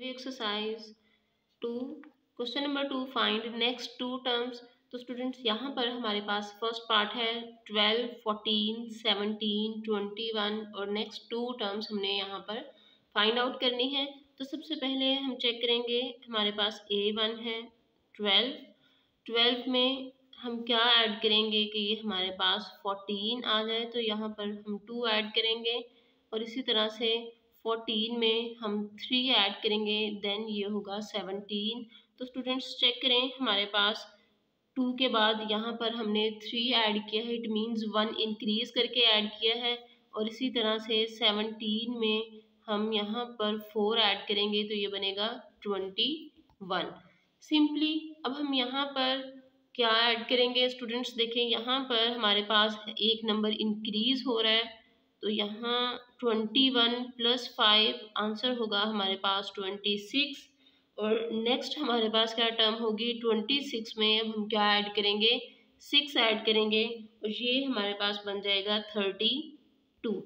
Exercise 2 question number 2 find next two terms. तो students यहाँ पर हमारे पास फर्स्ट पार्ट है 12, 14, 17, 21 और नेक्स्ट टू टर्म्स हमने यहाँ पर फाइंड आउट करनी है। तो सबसे पहले हम चेक करेंगे, हमारे पास A1 है 12 में हम क्या ऐड करेंगे कि ये हमारे पास 14 आ जाए, तो यहाँ पर हम 2 ऐड करेंगे और इसी तरह से 14 में हम 3 ऐड करेंगे, देन ये होगा 17। तो स्टूडेंट्स चेक करें, हमारे पास 2 के बाद यहाँ पर हमने 3 ऐड किया है, इट मीन्स 1 इंक्रीज करके ऐड किया है और इसी तरह से 17 में हम यहाँ पर 4 ऐड करेंगे तो ये बनेगा 21 सिंपली। अब हम यहाँ पर क्या ऐड करेंगे स्टूडेंट्स, देखें यहाँ पर हमारे पास एक नंबर इंक्रीज हो रहा है, तो यहाँ 21 + 5 आंसर होगा हमारे पास 26 और नेक्स्ट हमारे पास क्या टर्म होगी 26 में अब हम क्या ऐड करेंगे 6 ऐड करेंगे और ये हमारे पास बन जाएगा 32।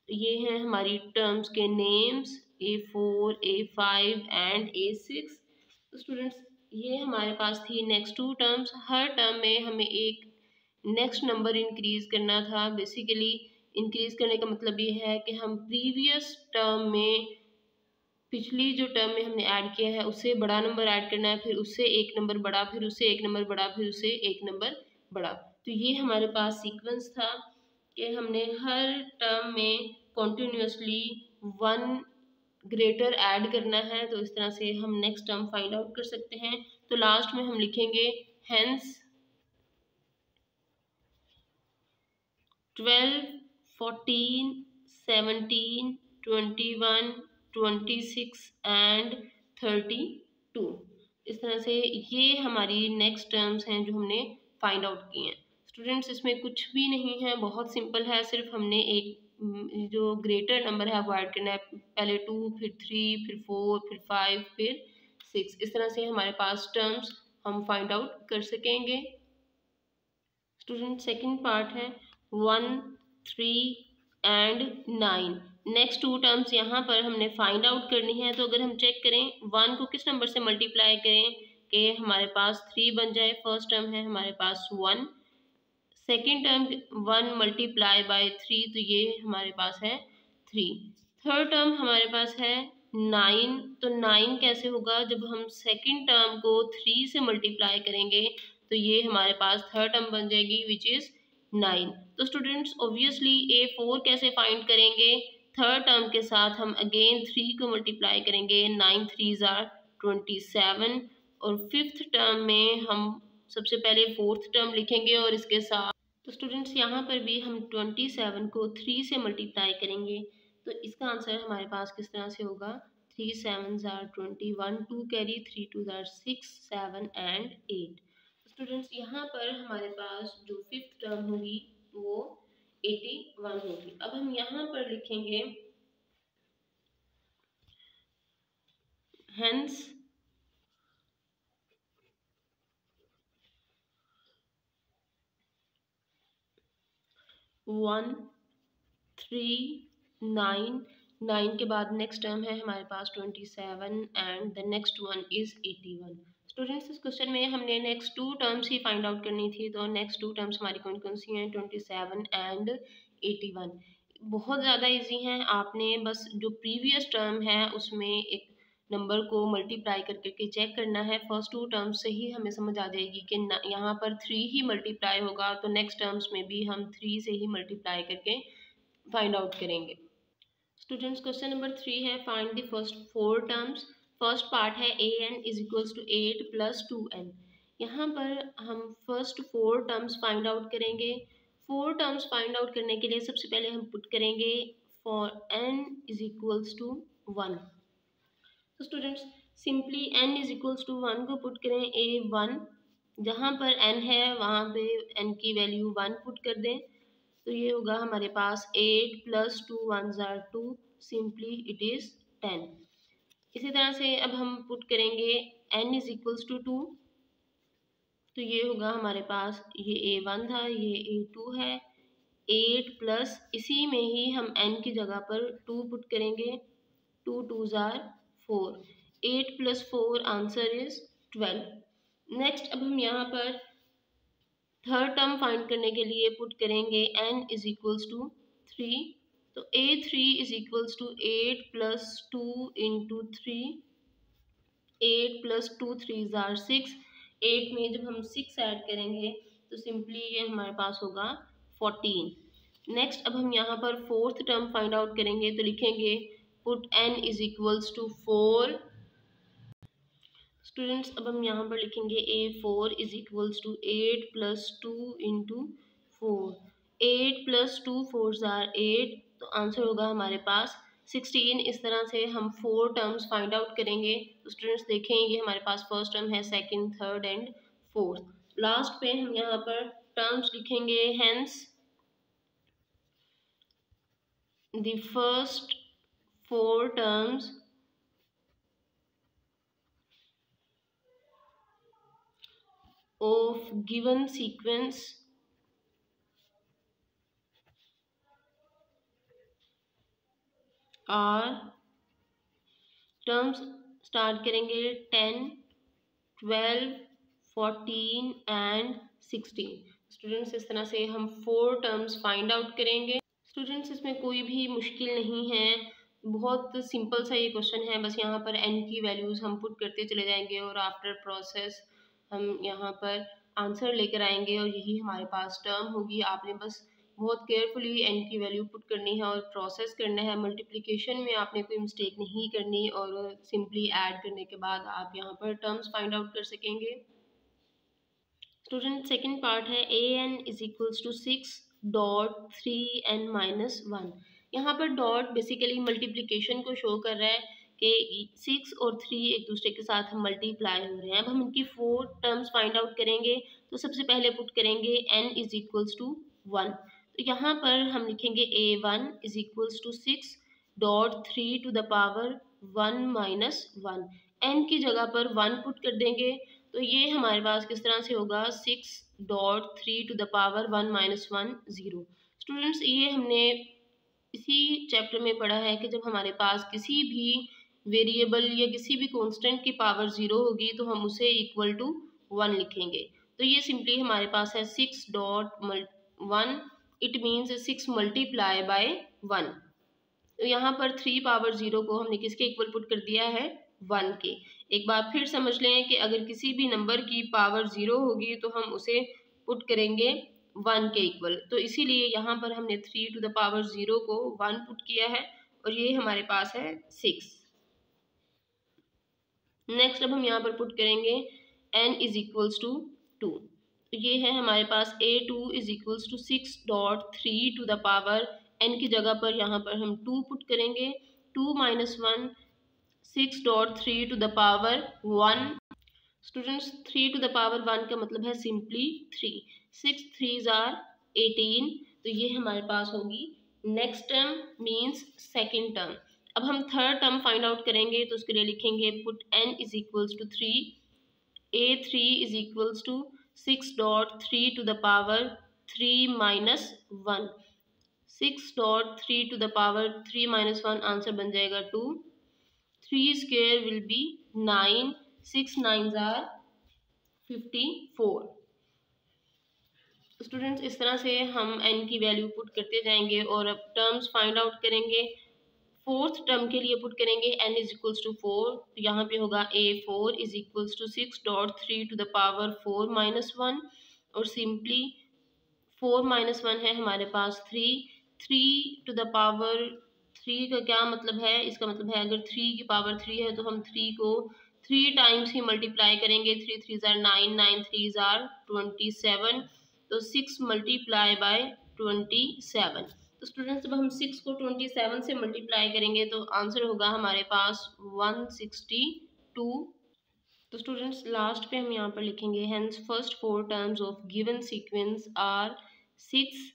ये हैं हमारी टर्म्स के names A4, A5 and A6। तो स्टूडेंट्स ये हमारे पास थी नेक्स्ट टू टर्म्स। हर टर्म में हमें एक नेक्स्ट नंबर इंक्रीज करना था। बेसिकली इंक्रीज करने का मतलब ये है कि हम प्रीवियस टर्म में पिछली जो टर्म में हमने ऐड किया है उससे बड़ा नंबर ऐड करना है, फिर उससे एक नंबर बड़ा, फिर उससे एक नंबर बड़ा, फिर उससे एक नंबर बड़ा। तो ये हमारे पास सीक्वेंस था कि हमने हर टर्म में कॉन्टिन्यूसली 1 ग्रेटर ऐड करना है। तो इस तरह से हम नेक्स्ट टर्म फाइंड आउट कर सकते हैं। तो लास्ट में हम लिखेंगे हेंस 12, 14, 17, 21, 26 एंड 32। इस तरह से ये हमारी नेक्स्ट टर्म्स हैं जो हमने फाइंड आउट की हैं। स्टूडेंट्स इसमें कुछ भी नहीं है, बहुत सिंपल है, सिर्फ हमने एक जो ग्रेटर नंबर है वो ऐड करना है, पहले 2 फिर 3 फिर 4 फिर 5 फिर 6। इस तरह से हमारे पास टर्म्स हम फाइंड आउट कर सकेंगे। स्टूडेंट सेकंड पार्ट है 1, 3 एंड 9। नेक्स्ट टू टर्म्स यहाँ पर हमने फाइंड आउट करनी है। तो अगर हम चेक करें 1 को किस नंबर से मल्टीप्लाई करें कि हमारे पास 3 बन जाए। फर्स्ट टर्म है हमारे पास 1, सेकेंड टर्म 1 मल्टीप्लाई बाय 3 तो ये हमारे पास है 3। थर्ड टर्म हमारे पास है 9। तो 9 कैसे होगा, जब हम सेकेंड टर्म को 3 से मल्टीप्लाई करेंगे तो ये हमारे पास थर्ड टर्म बन जाएगी विच इज़ 9। तो स्टूडेंट्स ऑब्वियसली A4 कैसे फाइंड करेंगे, थर्ड टर्म के साथ हम अगेन 3 को मल्टीप्लाई करेंगे, 9 3s are 27 और फिफ्थ टर्म में हम सबसे पहले फोर्थ टर्म लिखेंगे और इसके साथ। तो स्टूडेंट्स यहाँ पर भी हम 27 को 3 से मल्टीप्लाई करेंगे तो इसका आंसर हमारे पास किस तरह से होगा 3 7s are 21, 2 carry, 3 2s are 6, 7 and 8। Students यहाँ पर हमारे पास जो फिफ्थ टर्म होगी वो 81 होगी। अब हम यहाँ पर लिखेंगे हेंस 1, 3, 9 के बाद नेक्स्ट टर्म है हमारे पास 27 and the next one is 81। Students इस क्वेश्चन में हमने नेक्स्ट टू टर्म्स ही फाइंड आउट करनी थी। तो नेक्स्ट टू टर्म्स हमारी कौन कौन सी हैं 27 एंड 81। बहुत ज़्यादा इजी हैं, आपने बस जो प्रीवियस टर्म है उसमें एक नंबर को मल्टीप्लाई करके चेक करना है। फर्स्ट टू टर्म्स से ही हमें समझ आ जाएगी कि यहाँ पर 3 ही मल्टीप्लाई होगा तो नेक्स्ट टर्म्स में भी हम 3 से ही मल्टीप्लाई करके फाइंड आउट करेंगे। स्टूडेंट्स क्वेश्चन नंबर 3 है find the first 4 terms. First part है an is equals to 8 + 2n। यहाँ पर हम फर्स्ट 4 टर्म्स फाइंड आउट करेंगे। 4 टर्म्स फाइंड आउट करने के लिए सबसे पहले हम पुट करेंगे for n is equals to 1। तो students simply n is equals to 1 को पुट करें A1, जहाँ पर n है वहाँ पे n की वैल्यू 1 पुट कर दें तो ये होगा हमारे पास 8 + 2 1s are 2, simply it is 10। इसी तरह से अब हम पुट करेंगे n इज इक्वल्स टू 2 तो ये होगा हमारे पास, ये A1 था ये A2 है, 8 प्लस इसी में ही हम n की जगह पर 2 पुट करेंगे, 2 2s are 4। 8 + 4 answer is 12। Next अब हम यहाँ पर थर्ड टर्म फाइंड करने के लिए पुट करेंगे n इज इक्वल्स टू 3। तो a3 is equals to 8 + 2 into 3, 8 + 2 3 are 6। 8 में जब हम 6 ऐड करेंगे तो सिंपली ये हमारे पास होगा 14। नेक्स्ट अब हम यहाँ पर फोर्थ टर्म फाइंड आउट करेंगे तो लिखेंगे put n is equals to 4। Students अब हम यहाँ पर लिखेंगे a4 is equals to 8 + 2 into 4। 8 + 2 4 are 8, तो आंसर होगा हमारे पास 16। इस तरह से हम 4 टर्म्स फाइंड आउट करेंगे। तो स्टूडेंट्स देखें ये हमारे पास फर्स्ट टर्म है, second, third and fourth. Last पे हम यहाँ पर टर्म्स लिखेंगे, hence the first 4 terms of given sequence are terms start करेंगे 10, 12, 14 एंड 16। स्टूडेंट्स इस तरह से हम 4 टर्म्स फाइंड आउट करेंगे। स्टूडेंट्स इसमें कोई भी मुश्किल नहीं है, बहुत सिंपल सा ये क्वेश्चन है। बस यहाँ पर n की वैल्यूज़ हम पुट करते चले जाएंगे और आफ्टर प्रोसेस हम यहाँ पर आंसर लेकर आएंगे और यही हमारे पास टर्म होगी। आपने बस बहुत केयरफुली n की वैल्यू पुट करनी है और प्रोसेस करना है। मल्टीप्लिकेशन में आपने कोई मिस्टेक नहीं करनी और सिंपली ऐड करने के बाद आप यहाँ पर टर्म्स फाइंड आउट कर सकेंगे। स्टूडेंट सेकंड पार्ट है an is equals to 6.3n-1। यहाँ पर डॉट बेसिकली मल्टीप्लिकेशन को शो कर रहा है कि 6 और 3 एक दूसरे के साथ मल्टीप्लाई हो रहे हैं। अब हम इनकी 4 टर्म्स फाइंड आउट करेंगे। तो सबसे पहले पुट करेंगे n इज इक्वल्स टू 1। तो यहाँ पर हम लिखेंगे a1 is equals to 6.3 n की जगह पर 1 पुट कर देंगे। तो ये हमारे पास किस तरह से होगा 6.3 0। स्टूडेंट्स ये हमने इसी चैप्टर में पढ़ा है कि जब हमारे पास किसी भी वेरिएबल या किसी भी कांस्टेंट की पावर 0 होगी तो हम उसे इक्वल टू 1 लिखेंगे। तो ये सिंपली हमारे पास है 6.1, इट मीन्स 6 मल्टीप्लाई बाय 1। तो यहाँ पर 3 पावर 0 को हमने किसके इक्वल पुट कर दिया है, 1 के। एक बार फिर समझ लें कि अगर किसी भी नंबर की पावर 0 होगी तो हम उसे पुट करेंगे 1 के इक्वल। तो इसीलिए यहाँ पर हमने 3 को 1 पुट किया है और ये हमारे पास है 6। नेक्स्ट अब हम यहाँ पर पुट करेंगे n इज इक्वल्स टू 2। तो ये है हमारे पास a2 is equals to 6.3 n की जगह पर यहाँ पर हम 2 पुट करेंगे। 2 - 1 6.3 स्टूडेंट्स 3 का मतलब है सिंपली 3। 6 3 आर 18। तो ये हमारे पास होगी next term means second term. अब हम थर्ड टर्म फाइंड आउट करेंगे तो उसके लिए लिखेंगे put n is equals to 3। a3 is equals to 6.3 -1। 6.3 answer बन जाएगा 2। 3 square will be 9। 6 9s are 54। Students इस तरह से हम n की वैल्यू पुट करते जाएंगे और अब टर्म्स फाइंड आउट करेंगे। फोर्थ टर्म के लिए पुट करेंगे n इज इक्वल्स टू 4। तो यहाँ पे होगा a4 इज इक्वल्स टू 6.3 और सिंपली 4 - 1 है हमारे पास 3। 3 का क्या मतलब है, इसका मतलब है अगर 3 की पावर 3 है तो हम 3 को 3 टाइम्स ही मल्टीप्लाई करेंगे। 3 3 आर 9, 9 3 आर 27। तो 6 मल्टीप्लाई बाय 27। तो स्टूडेंट्स जब हम 6 को 27 से मल्टीप्लाई करेंगे तो आंसर होगा हमारे पास 162। तो स्टूडेंट्स लास्ट पे हम यहाँ पर लिखेंगे hence first 4 terms of given sequence are 6,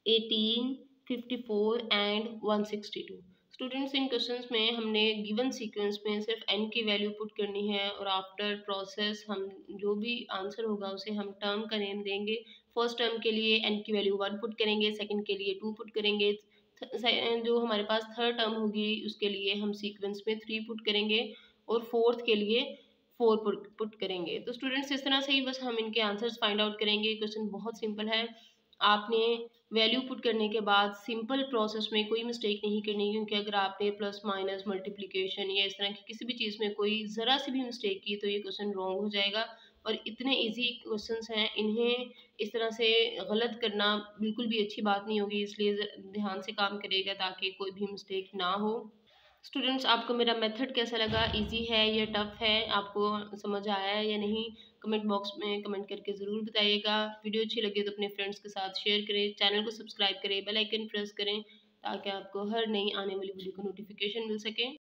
18, 54 and 162। Students इन क्वेश्चंस में हमने गिवन सीक्वेंस में सिर्फ n की वैल्यू पुट करनी है और आफ्टर प्रोसेस हम जो भी आंसर होगा उसे हम टर्म का नेम देंगे। फर्स्ट टर्म के लिए n की वैल्यू 1 पुट करेंगे, सेकंड के लिए 2 पुट करेंगे, जो हमारे पास थर्ड टर्म होगी उसके लिए हम सीक्वेंस में 3 पुट करेंगे और फोर्थ के लिए 4 पुट करेंगे। तो स्टूडेंट्स इस तरह से ही बस हम इनके आंसर्स फाइंड आउट करेंगे। क्वेश्चन बहुत सिंपल है। आपने वैल्यू पुट करने के बाद सिंपल प्रोसेस में कोई मिस्टेक नहीं करनी, क्योंकि अगर आपने प्लस माइनस मल्टीप्लिकेशन या इस तरह की किसी भी चीज़ में कोई ज़रा सी भी मिस्टेक की तो ये क्वेश्चन रॉन्ग हो जाएगा। और इतने इजी क्वेश्चंस हैं, इन्हें इस तरह से गलत करना बिल्कुल भी अच्छी बात नहीं होगी, इसलिए ध्यान से काम करिएगा ताकि कोई भी मिस्टेक ना हो। स्टूडेंट्स, आपको मेरा मेथड कैसा लगा? इजी है या टफ है? आपको समझ आया है या नहीं? कमेंट बॉक्स में कमेंट करके ज़रूर बताइएगा। वीडियो अच्छी लगे तो अपने फ्रेंड्स के साथ शेयर करें, चैनल को सब्सक्राइब करें, बेल आइकन प्रेस करें ताकि आपको हर नई आने वाली वीडियो का नोटिफिकेशन मिल सके।